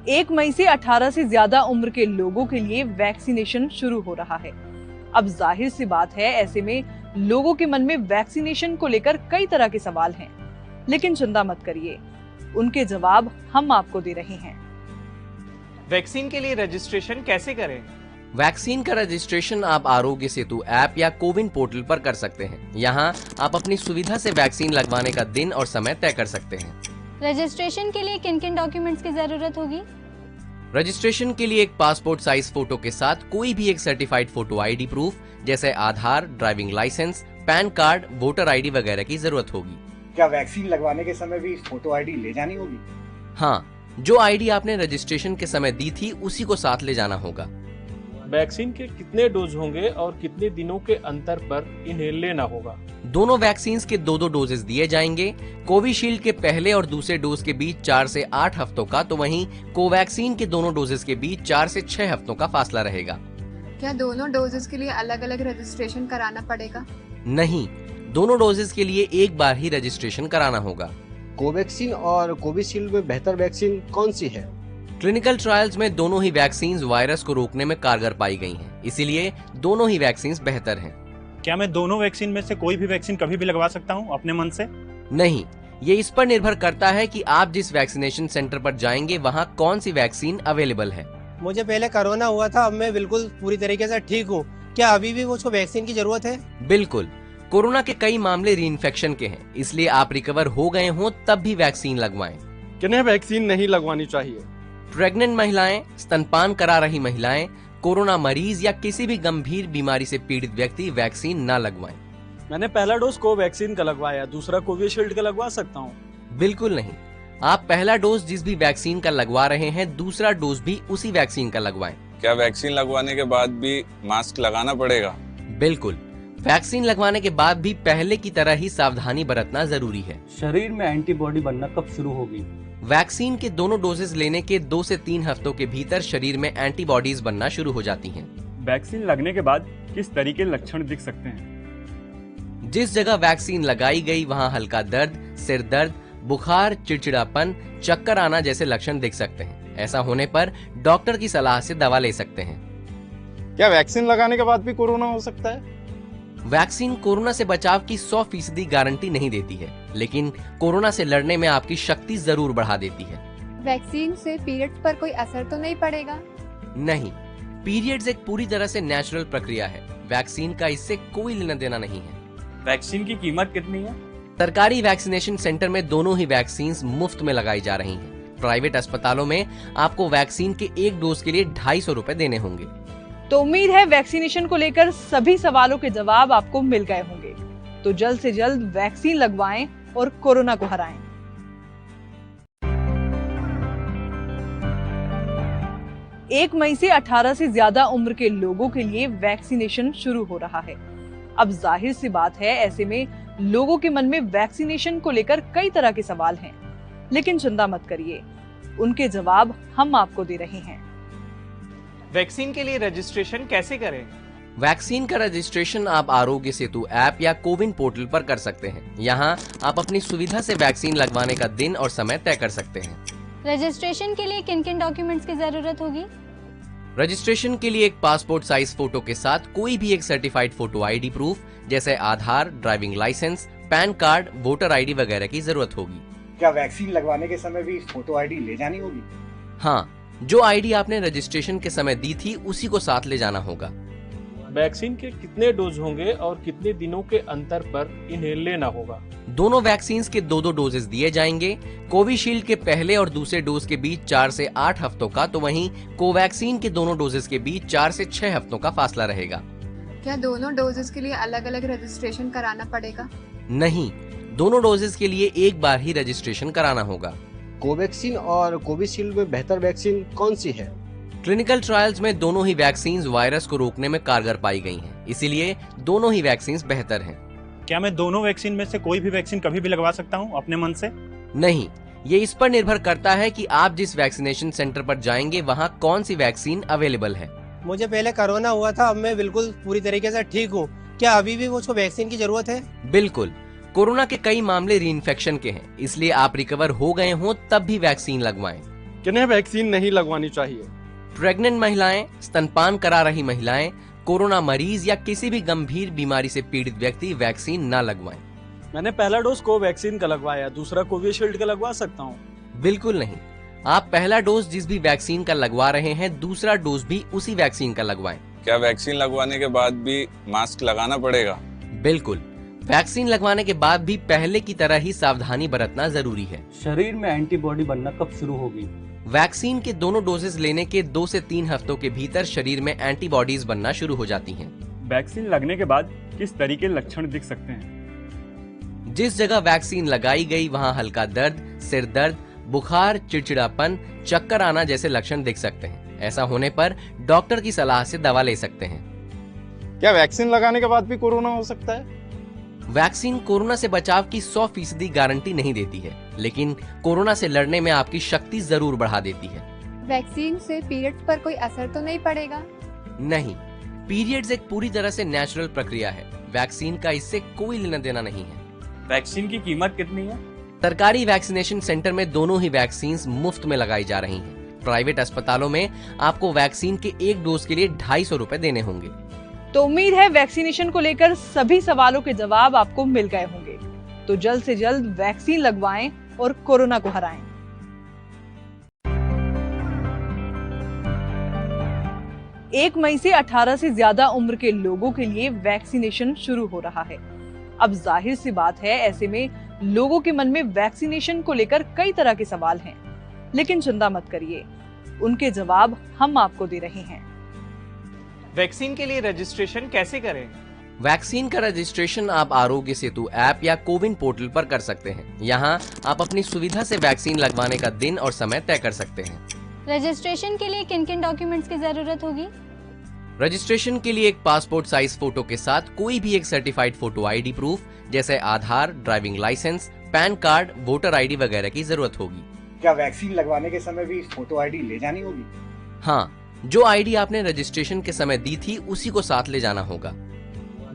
1 मई से 18 से ज्यादा उम्र के लोगों के लिए वैक्सीनेशन शुरू हो रहा है। अब जाहिर सी बात है, ऐसे में लोगों के मन में वैक्सीनेशन को लेकर कई तरह के सवाल हैं। लेकिन चिंता मत करिए, उनके जवाब हम आपको दे रहे हैं। वैक्सीन के लिए रजिस्ट्रेशन कैसे करें? वैक्सीन का रजिस्ट्रेशन आप आरोग्य सेतु ऐप या कोविन पोर्टल पर कर सकते हैं। यहाँ आप अपनी सुविधा से वैक्सीन लगवाने का दिन और समय तय कर सकते हैं। रजिस्ट्रेशन के लिए किन किन डॉक्यूमेंट्स की जरूरत होगी? रजिस्ट्रेशन के लिए एक पासपोर्ट साइज फोटो के साथ कोई भी एक सर्टिफाइड फोटो आईडी प्रूफ जैसे Aadhaar, driving licence, PAN card, voter ID वगैरह की जरूरत होगी। क्या वैक्सीन लगवाने के समय भी फोटो आईडी ले जानी होगी? हाँ, जो आईडी आपने रजिस्ट्रेशन के समय दी थी उसी को साथ ले जाना होगा। वैक्सीन के कितने डोज होंगे और कितने दिनों के अंतर पर इन्हें लेना होगा? दोनों वैक्सीन के 2-2 डोजेस दिए जाएंगे। कोविशील्ड के पहले और दूसरे डोज के बीच 4 से 8 हफ्तों का, तो वहीं कोवैक्सीन के दोनों डोजेस के बीच 4 से 6 हफ्तों का फासला रहेगा। क्या दोनों डोजेस के लिए अलग अलग रजिस्ट्रेशन कराना पड़ेगा? नहीं, दोनों डोजेस के लिए एक बार ही रजिस्ट्रेशन कराना होगा। कोवैक्सीन और कोविशील्ड में बेहतर वैक्सीन कौन सी है? क्लिनिकल ट्रायल्स में दोनों ही वैक्सीन वायरस को रोकने में कारगर पाई गई हैं, इसीलिए दोनों ही वैक्सीन बेहतर हैं। क्या मैं दोनों वैक्सीन में से कोई भी वैक्सीन कभी भी लगवा सकता हूं अपने मन से? नहीं, ये इस पर निर्भर करता है कि आप जिस वैक्सीनेशन सेंटर पर जाएंगे वहाँ कौन सी वैक्सीन अवेलेबल है। मुझे पहले कोरोना हुआ था, अब मैं बिल्कुल पूरी तरीके से ठीक हूँ। क्या अभी भी मुझको वैक्सीन की जरूरत है? बिल्कुल, कोरोना के कई मामले रीइंफेक्शन के हैं, इसलिए आप रिकवर हो गए हों तब भी वैक्सीन लगवाएं। किन्हें वैक्सीन नहीं लगवानी चाहिए? प्रेग्नेंट महिलाएं, स्तनपान करा रही महिलाएं, कोरोना मरीज या किसी भी गंभीर बीमारी से पीड़ित व्यक्ति वैक्सीन न लगवाएं। मैंने पहला डोज कोवैक्सीन का लगवाया, दूसरा कोविशील्ड का लगवा सकता हूँ? बिल्कुल नहीं, आप पहला डोज जिस भी वैक्सीन का लगवा रहे हैं दूसरा डोज भी उसी वैक्सीन का लगवाएं। क्या वैक्सीन लगवाने के बाद भी मास्क लगाना पड़ेगा? बिल्कुल, वैक्सीन लगवाने के बाद भी पहले की तरह ही सावधानी बरतना जरूरी है। शरीर में एंटीबॉडी बनना कब शुरू होगी? वैक्सीन के दोनों डोजेस लेने के 2 से 3 हफ्तों के भीतर शरीर में एंटीबॉडीज बनना शुरू हो जाती हैं। वैक्सीन लगने के बाद किस तरीके के लक्षण दिख सकते हैं? जिस जगह वैक्सीन लगाई गई वहां हल्का दर्द, सिर दर्द, बुखार, चिड़चिड़ापन, चक्कर आना जैसे लक्षण दिख सकते हैं। ऐसा होने पर डॉक्टर की सलाह से दवा ले सकते हैं। क्या वैक्सीन लगाने के बाद भी कोरोना हो सकता है? वैक्सीन कोरोना से बचाव की 100% गारंटी नहीं देती है, लेकिन कोरोना से लड़ने में आपकी शक्ति जरूर बढ़ा देती है। वैक्सीन से पीरियड्स पर कोई असर तो नहीं पड़ेगा? नहीं, पीरियड्स एक पूरी तरह से नेचुरल प्रक्रिया है। वैक्सीन का इससे कोई लेना देना नहीं है। वैक्सीन की कीमत कितनी है? सरकारी वैक्सीनेशन सेंटर में दोनों ही वैक्सीन मुफ्त में लगाई जा रही हैं। प्राइवेट अस्पतालों में आपको वैक्सीन के एक डोज के लिए 250 रुपए देने होंगे। तो उम्मीद है वैक्सीनेशन को लेकर सभी सवालों के जवाब आपको मिल गए होंगे। तो जल्द से जल्द वैक्सीन लगवाएं और कोरोना को हराएं। 1 मई से 18 से ज्यादा उम्र के लोगों के लिए वैक्सीनेशन शुरू हो रहा है। अब जाहिर सी बात है, ऐसे में लोगों के मन में वैक्सीनेशन को लेकर कई तरह के सवाल हैं। लेकिन चिंता मत करिए, उनके जवाब हम आपको दे रहे हैं। वैक्सीन के लिए रजिस्ट्रेशन कैसे करें? वैक्सीन का रजिस्ट्रेशन आप आरोग्य सेतु ऐप या कोविन पोर्टल पर कर सकते हैं। यहाँ आप अपनी सुविधा से वैक्सीन लगवाने का दिन और समय तय कर सकते हैं। रजिस्ट्रेशन के लिए किन किन डॉक्यूमेंट्स की जरूरत होगी? रजिस्ट्रेशन के लिए एक पासपोर्ट साइज फोटो के साथ कोई भी एक सर्टिफाइड फोटो आईडी प्रूफ जैसे Aadhaar, driving licence, PAN card, voter ID वगैरह की जरूरत होगी। क्या वैक्सीन लगवाने के समय भी फोटो आईडी ले जानी होगी? हाँ, जो आईडी आपने रजिस्ट्रेशन के समय दी थी उसी को साथ ले जाना होगा। वैक्सीन के कितने डोज होंगे और कितने दिनों के अंतर पर इन्हें लेना होगा? दोनों वैक्सीन के 2-2 डोजेस दिए जाएंगे। कोविशील्ड के पहले और दूसरे डोज के बीच 4 से 8 हफ्तों का, तो वहीं कोवैक्सीन के दोनों डोजेस के बीच 4 से 6 हफ्तों का फासला रहेगा। क्या दोनों डोजेस के लिए अलग अलग रजिस्ट्रेशन कराना पड़ेगा? नहीं, दोनों डोजेस के लिए एक बार ही रजिस्ट्रेशन कराना होगा। कोवैक्सीन और कोविशील्ड में बेहतर वैक्सीन कौन सी है? क्लिनिकल ट्रायल्स में दोनों ही वैक्सीन वायरस को रोकने में कारगर पाई गई हैं, इसीलिए दोनों ही वैक्सीन बेहतर हैं। क्या मैं दोनों वैक्सीन में से कोई भी वैक्सीन कभी भी लगवा सकता हूं अपने मन से? नहीं, ये इस पर निर्भर करता है कि आप जिस वैक्सीनेशन सेंटर पर जाएंगे वहाँ कौन सी वैक्सीन अवेलेबल है। मुझे पहले कोरोना हुआ था, अब मैं बिल्कुल पूरी तरीके से ठीक हूँ। क्या अभी भी मुझको वैक्सीन की जरूरत है? बिल्कुल, कोरोना के कई मामले रीइंफेक्शन के हैं, इसलिए आप रिकवर हो गए हों तब भी वैक्सीन लगवाएं। किन्हें वैक्सीन नहीं लगवानी चाहिए? प्रेग्नेंट महिलाएं, स्तनपान करा रही महिलाएं, कोरोना मरीज या किसी भी गंभीर बीमारी से पीड़ित व्यक्ति वैक्सीन न लगवाएं। मैंने पहला डोज कोवैक्सीन का लगवाया, दूसरा कोविशील्ड का लगवा सकता हूँ? बिल्कुल नहीं। आप पहला डोज जिस भी वैक्सीन का लगवा रहे हैं, दूसरा डोज भी उसी वैक्सीन का लगवाएं। क्या वैक्सीन लगवाने के बाद भी मास्क लगाना पड़ेगा? बिल्कुल। वैक्सीन लगवाने के बाद भी पहले की तरह ही सावधानी बरतना जरूरी है। शरीर में एंटीबॉडी बनना कब शुरू होगी? वैक्सीन के दोनों डोजेस लेने के 2 से 3 हफ्तों के भीतर शरीर में एंटीबॉडीज बनना शुरू हो जाती हैं। वैक्सीन लगने के बाद किस तरह के लक्षण दिख सकते हैं? जिस जगह वैक्सीन लगाई गई वहां हल्का दर्द, सिर दर्द, बुखार, चिड़चिड़ापन, चक्कर आना जैसे लक्षण दिख सकते हैं। ऐसा होने पर डॉक्टर की सलाह से दवा ले सकते हैं। क्या वैक्सीन लगाने के बाद भी कोरोना हो सकता है? वैक्सीन कोरोना से बचाव की 100% गारंटी नहीं देती है, लेकिन कोरोना से लड़ने में आपकी शक्ति जरूर बढ़ा देती है। वैक्सीन से पीरियड्स पर कोई असर तो नहीं पड़ेगा? नहीं, पीरियड्स एक पूरी तरह से नेचुरल प्रक्रिया है। वैक्सीन का इससे कोई लेना देना नहीं है। वैक्सीन की कीमत कितनी है? सरकारी वैक्सीनेशन सेंटर में दोनों ही वैक्सीन मुफ्त में लगाई जा रही हैं। प्राइवेट अस्पतालों में आपको वैक्सीन के एक डोज के लिए 250 रुपए देने होंगे। तो उम्मीद है वैक्सीनेशन को लेकर सभी सवालों के जवाब आपको मिल गए होंगे। तो जल्द से जल्द वैक्सीन लगवाएं और कोरोना को हराएं। 1 मई से 18 से ज्यादा उम्र के लोगों के लिए वैक्सीनेशन शुरू हो रहा है। अब जाहिर सी बात है, ऐसे में लोगों के मन में वैक्सीनेशन को लेकर कई तरह के सवाल हैं, लेकिन चिंता मत करिए, उनके जवाब हम आपको दे रहे हैं। वैक्सीन के लिए रजिस्ट्रेशन कैसे करें? वैक्सीन का रजिस्ट्रेशन आप आरोग्य सेतु ऐप या कोविन पोर्टल पर कर सकते हैं। यहाँ आप अपनी सुविधा से वैक्सीन लगवाने का दिन और समय तय कर सकते हैं। रजिस्ट्रेशन के लिए किन किन डॉक्यूमेंट्स की जरूरत होगी? रजिस्ट्रेशन के लिए एक पासपोर्ट साइज फोटो के साथ कोई भी एक सर्टिफाइड फोटो आईडी प्रूफ जैसे Aadhaar, driving licence, PAN card, voter ID वगैरह की जरूरत होगी। क्या वैक्सीन लगवाने के समय भी फोटो आईडी ले जानी होगी? हाँ, जो आईडी आपने रजिस्ट्रेशन के समय दी थी उसी को साथ ले जाना होगा।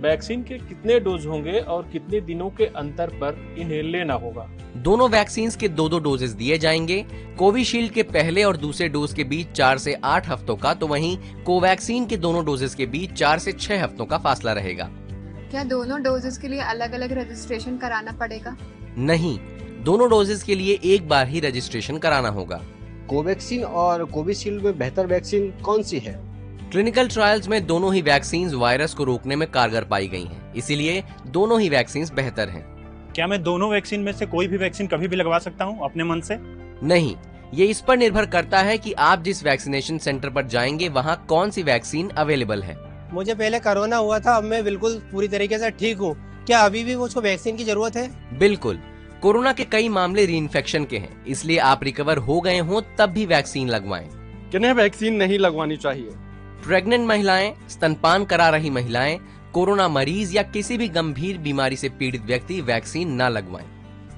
वैक्सीन के कितने डोज होंगे और कितने दिनों के अंतर पर इन्हें लेना होगा? दोनों वैक्सीन के 2 डोजेस दिए जाएंगे। कोविशील्ड के पहले और दूसरे डोज के बीच 4 से 8 हफ्तों का, तो वहीं कोवैक्सीन के दोनों डोजेस के बीच 4 से 6 हफ्तों का फासला रहेगा। क्या दोनों डोजेस के लिए अलग अलग रजिस्ट्रेशन कराना पड़ेगा? नहीं, दोनों डोजेस के लिए एक बार ही रजिस्ट्रेशन कराना होगा। कोवैक्सीन और कोविशील्ड में बेहतर वैक्सीन कौन सी है? क्लिनिकल ट्रायल्स में दोनों ही वैक्सीन वायरस को रोकने में कारगर पाई गई हैं, इसीलिए दोनों ही वैक्सीन बेहतर हैं। क्या मैं दोनों वैक्सीन में से कोई भी वैक्सीन कभी भी लगवा सकता हूं अपने मन से? नहीं, ये इस पर निर्भर करता है कि आप जिस वैक्सीनेशन सेंटर पर जाएंगे वहाँ कौन सी वैक्सीन अवेलेबल है। मुझे पहले कोरोना हुआ था, अब मैं बिल्कुल पूरी तरीके से ठीक हूँ। क्या अभी भी मुझको वैक्सीन की जरूरत है? बिल्कुल। कोरोना के कई मामले रीइंफेक्शन के हैं, इसलिए आप रिकवर हो गए हों तब भी वैक्सीन लगवाएं। किन्हें वैक्सीन नहीं लगवानी चाहिए? प्रेग्नेंट महिलाएं, स्तनपान करा रही महिलाएं, कोरोना मरीज या किसी भी गंभीर बीमारी से पीड़ित व्यक्ति वैक्सीन न लगवाएं।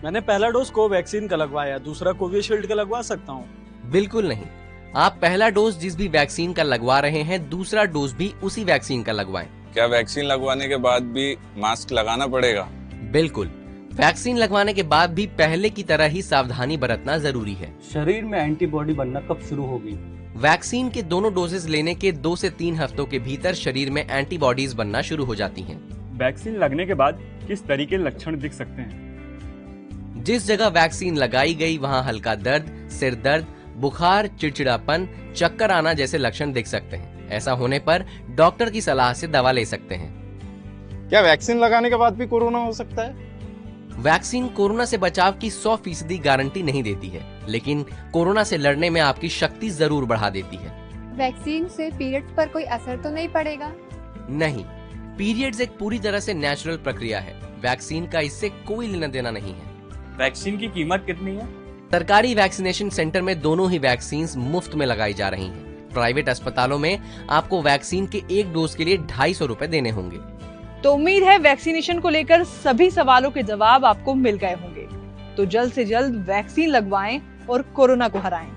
मैंने पहला डोज कोवैक्सीन का लगवाया, दूसरा कोविशील्ड का लगवा सकता हूँ? बिल्कुल नहीं। आप पहला डोज जिस भी वैक्सीन का लगवा रहे हैं, दूसरा डोज भी उसी वैक्सीन का लगवाएं। क्या वैक्सीन लगवाने के बाद भी मास्क लगाना पड़ेगा? बिल्कुल। वैक्सीन लगवाने के बाद भी पहले की तरह ही सावधानी बरतना जरूरी है। शरीर में एंटीबॉडी बनना कब शुरू होगी? वैक्सीन के दोनों डोजेस लेने के 2 से 3 हफ्तों के भीतर शरीर में एंटीबॉडीज बनना शुरू हो जाती हैं। वैक्सीन लगने के बाद किस तरह के लक्षण दिख सकते हैं? जिस जगह वैक्सीन लगाई गई वहां हल्का दर्द, सिर दर्द, बुखार, चिड़चिड़ापन, चक्कर आना जैसे लक्षण दिख सकते हैं। ऐसा होने पर डॉक्टर की सलाह से दवा ले सकते हैं। क्या वैक्सीन लगाने के बाद भी कोरोना हो सकता है? वैक्सीन कोरोना से बचाव की 100% गारंटी नहीं देती है, लेकिन कोरोना से लड़ने में आपकी शक्ति जरूर बढ़ा देती है। वैक्सीन से पीरियड्स पर कोई असर तो नहीं पड़ेगा? नहीं, पीरियड्स एक पूरी तरह से नेचुरल प्रक्रिया है। वैक्सीन का इससे कोई लेना देना नहीं है। वैक्सीन की कीमत कितनी है? सरकारी वैक्सीनेशन सेंटर में दोनों ही वैक्सीन मुफ्त में लगाई जा रही हैं। प्राइवेट अस्पतालों में आपको वैक्सीन के एक डोज के लिए 250 रुपए देने होंगे। तो उम्मीद है वैक्सीनेशन को लेकर सभी सवालों के जवाब आपको मिल गए होंगे। तो जल्द से जल्द वैक्सीन लगवाएं और कोरोना को हराएं।